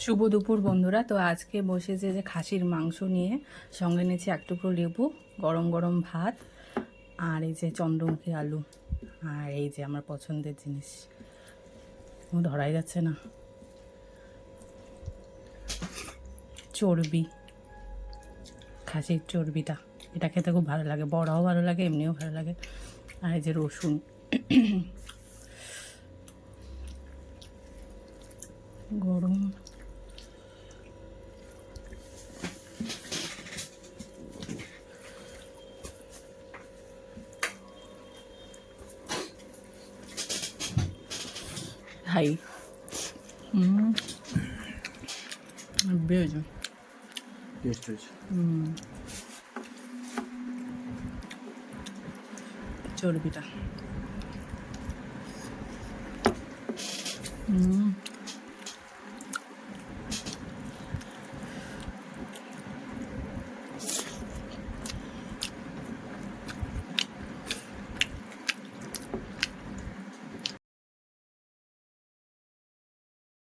শুভ দুপুর বন্ধুরা। তো আজকে বসেছে যে খাসির মাংস নিয়ে, সঙ্গে নিয়েছি এক টুকরো লেবু, গরম গরম ভাত, আর এই যে চন্দ্রমুখী আলু, আর এই যে আমার পছন্দের জিনিস, ও ধরাই যাচ্ছে না, চর্বি, খাসির চর্বিটা। এটা খেতে খুব ভালো লাগে, বড়াও ভালো লাগে, এমনিও ভালো লাগে। আর এই যে রসুন, গরম হাই বেশ টেস্ট হয়েছে। চর্বিটা